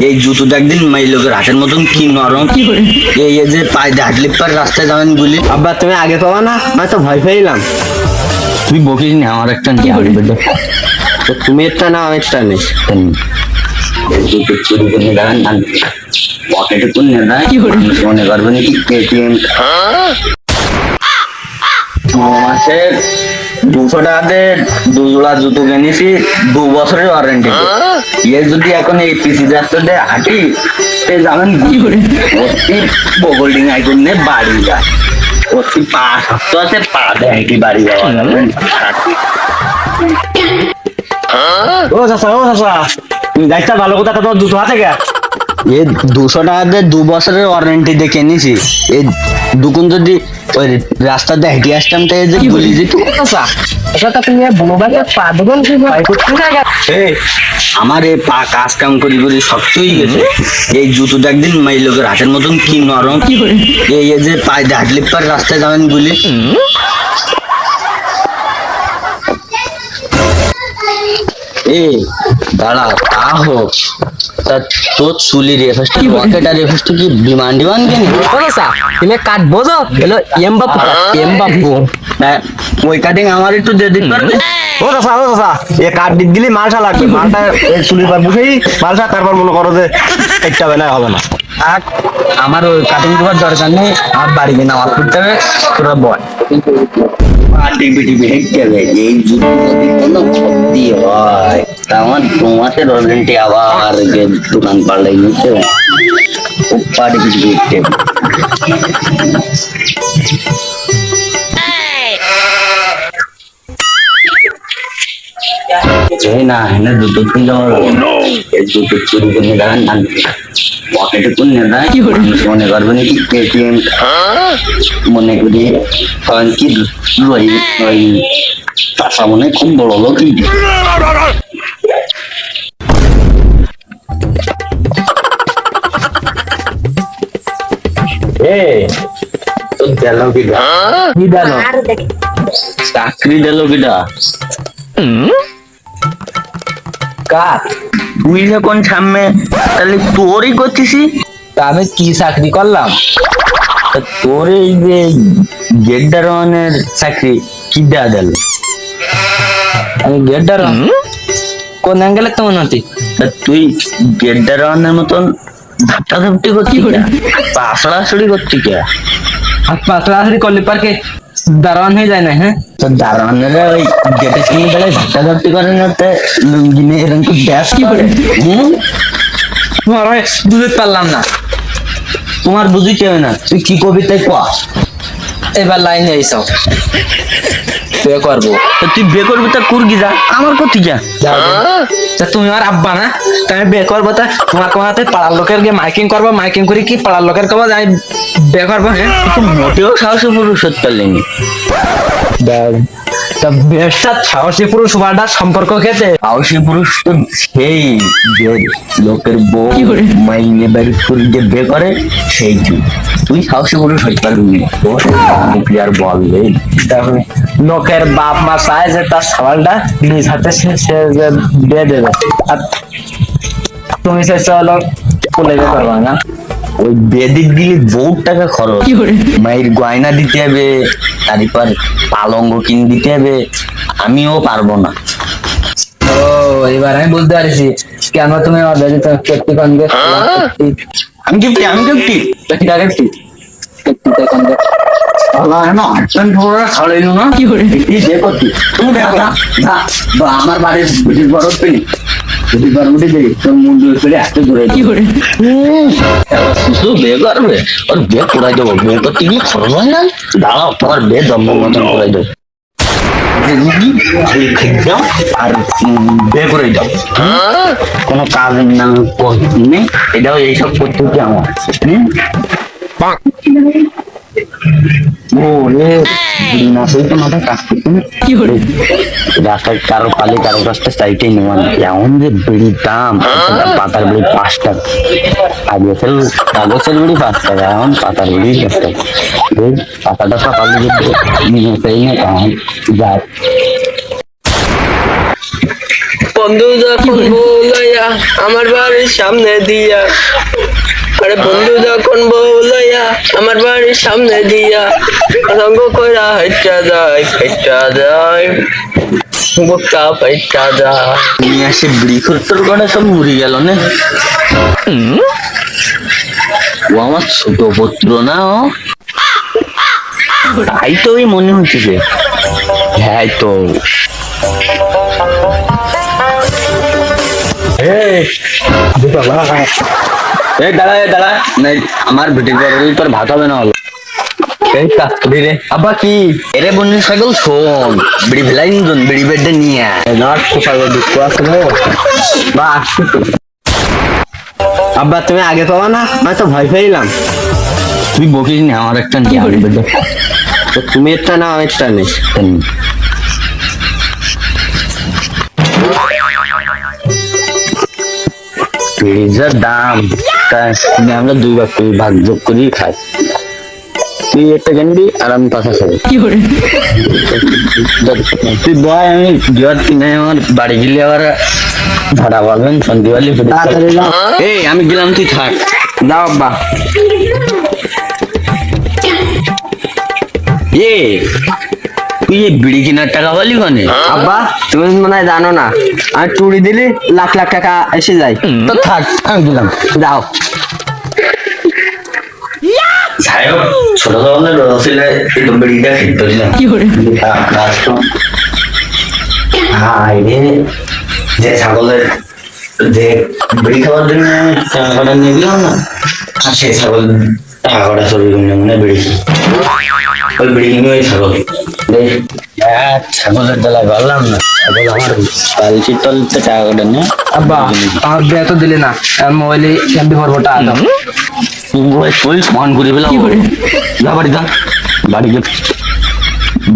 এই জুতোটা একদিন মাই লোকের হাতের মতন কি নরম। এই যে পায়ে দিয়ে হাঁটলে পার রাস্তায় যাবেন গুলি। আব্বা তুমি আগে পাবা না, আমি তো ভয় পেয়েলাম। তুই বকিস না, আমার একটা নিয়ে আসবে। তো তুমি একটা না, আমি একটা নেই। জুতো চুরি করে দাঁড়ান, পকেটে কোন নেয় মনে করবে নাকি এটিএম। মাসের 200 টাকাতে 2 জোড়া জুতো কিনেছি, 2 বছরের ওয়ারেন্টি। এর যদি এখন এই পিসি রাস্তাতে হাঁটি যাবেন বগল ডিঙাই করে বাড়ি যায়। অতি পা শক্ত আছে, পা দেয় হাঁটি বাড়ি যাওয়া যাবেন। ও চাচা তুমি যাইতা ভালো কথা, তোমার দুটো হাতে গে। এ 200 টাকাতে 2 বছরের ওয়ারেন্টি দিয়ে কিনেছি। এই দুকুন যদি ওই রাস্তা দিয়ে হেঁটে আসতাম তো এই যে গুলি যেত। আমার এই পা কাজ কাম করি করি শক্ত হয়ে গেছে। এই জুতোটা একদিন মাই লোকের হাতের মতন কি নরম। এই যে পায়ে দিয়ে হাঁটলে পার রাস্তায় যাবেন গুলি। এ দাঁড়া, তা হোক তা তোর চুলি রেফারেন্সটা রকেট আর রেফারেন্সটা কি বিমান ডিমান কেন? তুমি কাট বোঝো এলো এমবাপু ওই কাটিং আমার একটু দিয়ে দিতে পারবে? ও চাচা এ কাট দিক দিলি মালটা লাগবে। মালটা চুলির পর বসেই মালটা, তারপর মনে করো যে একটা বেলায় হবে না। আমার ওই কাটিং করার দরকার নেই, আমার বাড়ি কিনা আমার করতে হবে, তোরা বল। এই যুদ্ধ যদি কোনো ক্ষতি হয় তা আমার 2 মাসের ওয়ারেন্টি আবার দোকান পাল্টাই নিতে হবে। পাটি পিটি পিটি না এনে দুটো তিন দুটো চুরি করে দাঁড়ান, পকেটে কোন নেয় মনে করবে নাকি এটিএম। মনে করি কারণ কি ওই চাষা মনে খুব বড় লোক। চাকরি দিল কিটা? কার তুই যখন সামনে তাহলে তোরই করতেছি। তা আমি কি চাকরি করলাম? তোর এই যে গেট দারোয়ানের চাকরি কি দেয়া দিল? আমি গেট দারোয়ান? কোন অ্যাঙ্গেলে তো মনে হচ্ছে তুই গেট দারোয়ানের মতন ধাপ্পা ধাপ্পি করছি, পাশড়াছড়ি করছি কে? আর পাতলাহারি করলে পারকে দারোয়ান হয়ে যায় না? হ্যাঁ, তো দারোয়ানেরা ওই গেটের সামনে বেলায় ধাপ্পা ধাপ্পি করে না, লুঙ্গি নিয়ে এরকম ব্যাস কি করে? তোমার বুঝতে পারলাম না। তোমার বুঝিতে হবে না, তুই কি কবিতায় কয়া? এবার লাইনে এইসব বিয়ে করবো। তো তুই বিয়ে করবি তা কুরগি যা, আমার কোথি যা। তা তুমি আমার আব্বা না, আমি বিয়ে করবো তা তোমার কোনাতে পাড়ার লোকের গিয়ে মাইকিং করবো, মাইকিং করে কি পাড়ার লোকের কবা আমি বিয়ে করবো? হ্যাঁ, মোটেও সাহসী পুরুষ হতে পারলেনি। তা বিয়ের সাথে সাহসী পুরুষ হওয়াটা সম্পর্ক খেতে সাহসী পুরুষ তো সেই যে লোকের বউ মাইনে বাড়ি করে যে বিয়ে করে সেই তুই সাহসী পুরুষ হতে পারবি আর বলবে। লোকের বাপ মা চায় যে তার সওয়ালটা নিজ হাতে সে যে দিয়ে দেবে, আর তুমি চাইছো হলো কোলে যেতে পারবা না। ওই বেদিক দিলে বহুত টাকা খরচ, মায়ের গয়না দিতে হবে, তারপর পালঙ্গ কিনে দিতে হবে, আমিও পারবো না। ও এবার আমি বুঝতে পারছি কেন তুমি আমি গিফটি আমার বাড়ির বড় পেনি বিয়ে করবে, ওর বিয়ে করাই দেবো। বিয়ে করতে গিয়ে খরচ হয় না, দাঁড়াও তোমার বিয়ে জন্ম মতন করাই দেবো। আর বিয়ে করে দাও, কোনো কাজ নেই, এটাও এইসব করতে হচ্ছে আমার। ও রে নাচই তো মাথা কাজ করতে না, কি করে রাস্তায় কারো পালে কারো কাছটা চাইতেই নেওয়া। এমন যে বিড়ির দাম, পাতার বিড়ি 5 টাকা, আগে কাগজের বিড়ি 5 টাকা, এখন পাতার বিড়ি 5 টাকা। পাতাটা সকালে যদি নিয়ে না তখন যায়। বন্ধু যখন বলাইয়া আমার বাড়ির সামনে দিয়া, আরে বন্ধু যখন বলাইয়া আমার বাড়ির সামনে দিয়া সঙ্গ কইরা হাইটা যায় বুকটা ফাইটা যায়। তুমি আসে বিড়ি খরচর করে সব মরে গেল না। ও আমার ছোট পুত্র না, ও তাই তো ওই মনে হচ্ছে যে, হ্যাঁ তো দাঁড়া না, আমার ভিডিও করে তোর ভাত হবে না হলো। এই কাকড়ি রে আব্বা কি এরে বন্ধু ছাগল শোন, বিড়ি ভেলাই নিজন বিড়ি বেডে নিয়ে না ছাগল দুঃখ আছে বা আসছি তো। আব্বা তুমি আগে পাবা না, আমি তো ভয় পেলাম। তুই বকিস নি, আমার একটা নিয়ে আমি বেডে তো তুমি একটা না আমি একটা নেই। পিজার দাম তাই আমরা দুই ভাগ করি, ভাগ যোগ করি খাই। তুই একটা কিনবি আর আমি পাশা খাবো। তুই বয়, আমি গিয়ার কিনে আমার বাড়ি গেলে আবার ভাড়া পাবেন সন্ধ্যেবেলি। এই আমি গেলাম, তুই থাক। যাও আব্বা। এ তুই এই বিড়ি কেনার টাকা পালি মানে? আব্বা তুমি মনে হয় জানো না, আমি টুড়ি দিলি লাখ লাখ টাকা এসে যায়। তো থাক, আমি গেলাম। যাও। যাই হোক, ছোট ধরনের ছেলে একটু বিড়িটা খেতে দিলাম। হ্যাঁ যে ছাগলের যে বিড়ি খাওয়ার জন্য টাকাটা নিয়ে গেলাম না, আর সেই ছাগল টাকাটা চলে মানে বিড়ি, ওই বিড়ি কিনে ওই ছাগল ছাগলের তলায় বললাম না, ছাগল আমার পালছির তলতে টাকাটা নিয়ে। আব্বা আমার বিয়ে তো দিলে না, মোবাইলে এমবি করবো টাকা দাও। তুই সমান করে ফেলাম। যা বাড়ি যা, বাড়ি গিয়ে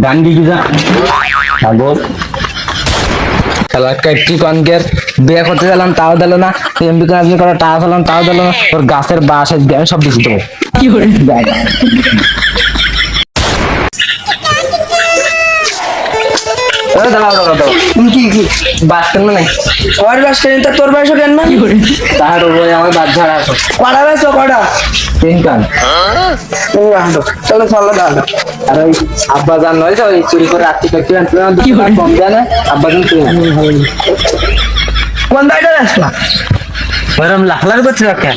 ডান দিকে যা। ছাগল খেলার কাটটি কনকের বিয়ে করতে গেলাম তাও দিল না, এমবি করা টাকা ফেলাম তাও দিল না, তোর গাছের বাস আমি সব দিচ্ছি দেবো। কি করে তুমি কি বাস কেন নাই? আমার বাস কেন তা তোর বাসও কেন না? তাহার উপরে আমার বাস ঝাড়া আছে। কটা বাসও কটা? তিন কান। চলো চলো দাদা। আর ওই আব্বা জান নয় যে ওই চুরি করে রাত্রি করতে কম দেয় না, আব্বা জান তুই কোন দাইটা আসলা? ওরম লাখ লাখ করছে রাখা।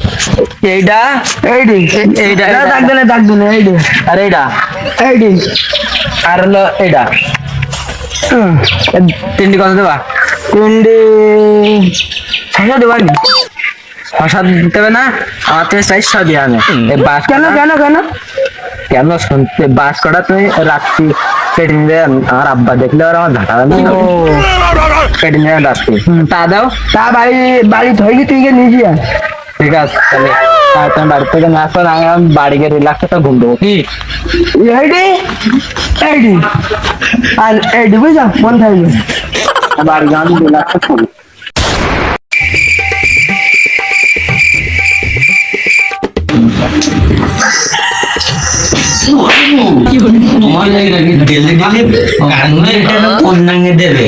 এইটা এইডি এইটা ডাকবে না এইডি, আর এইটা এইডি আর হলো এইটা। তিনটি কত দেবা? তিনডি ছশো দেবানি। ভাষা দিতে হবে না, আমার থেকে 400 দিয়ে আনে। এই বাস কেন কেন কেন কেন শুনতে বাস কটা তুমি রাত্রি কেটে নিবে, আমার আব্বা দেখলে আর আমার ঝাঁকা কেটে নিবে রাত্রি। তা দাও, তা বাড়ি ধরে তুই গিয়ে নিয়ে যা। ঠিক আছে তাহলে তুমি বাড়ি থেকে না আসো, আমি বাড়ি গিয়ে রিল্যাক্স একটা ঘুম দেবো কি? এইডি এইডি আর এইডি বুঝা মন থাকবে বাড়ি গিয়ে আমি রিল্যাক্স করবো। তোমার ডেলি ডেলি কারণে এটা কোন নাঙে দেবে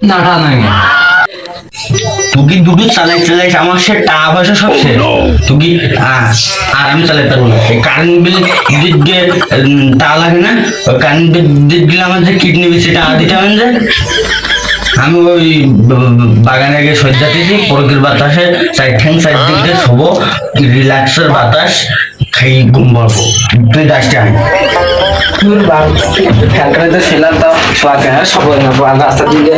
না না তুই দুটো চালাই আমার সে টাকা পয়সা সব শেষ। তুই আর আমি চালাই পারবো না। এই কারেন্ট বিল দিতে টাকা লাগে না, ওই কারেন্ট বিল দিলে আমার যে কিডনি বিল সেটা দিতে হবে না। আমি ওই বাগানে গিয়ে সজ্জা দিয়েছি, প্রকৃতির বাতাসে সাইড দিকে শোবো, রিল্যাক্সের বাতাস খাই ঘুম পাবো। তুই দাসটা আনি ফ্যানটা তো ছিলাম, তাও সব রাস্তা দিকে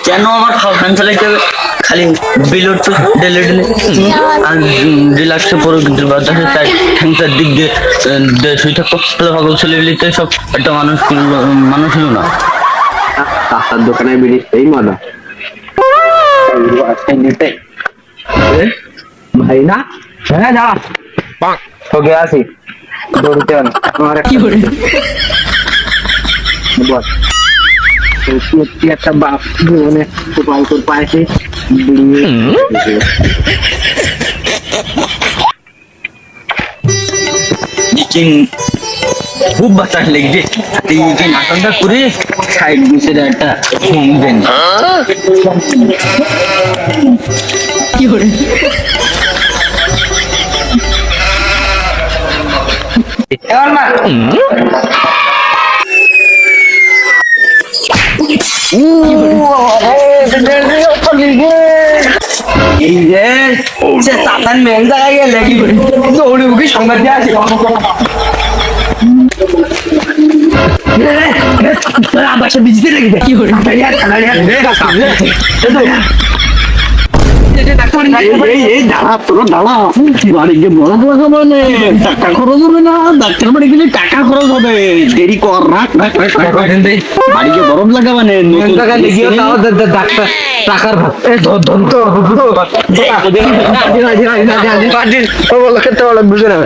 কেন আমার ফ্যান চালাইতে হবে? খালি বিল উঠতো ডেলে ডেলে আর রিল্যাক্সে প্রকৃতির বাতাসে ঠ্যাংটার দিক দিয়ে শুয়ে থাকতো। সকল ছেলেগুলিতে সব একটা মানুষ হলো না। রাস্তার দোকানে বিড়ি এই মজা ভাই না। হ্যাঁ যা তোকে আসি দৌড়তে হবে আমার কি করে বল। একটা বাপ জীবনে উপায় তোর পায়েছে খুব বাতাস লেগেছে, তুই নাটকটা করিস সাইড দিছে একটা শুনবেন এবার মা এই যে সে সাতান মেন জায়গায় গেলে কি দৌড়ে উঠে সংবাদ দিয়ে আসে আবাসে বিজিতে রেখে দেয় কি করে এই দাঁড়া তোর দাঁড়া বাড়ি গিয়ে বড় কথা মানে টাকা খরচ হবে না ডাক্তার বাড়ি গেলে টাকা খরচ হবে দেরি কর রাখ রাখ রাখ রাখ, রাখ। বাড়ি গিয়ে বরফ লাগা মানে নতুন ডাক্তার টাকার ভাত বুঝে না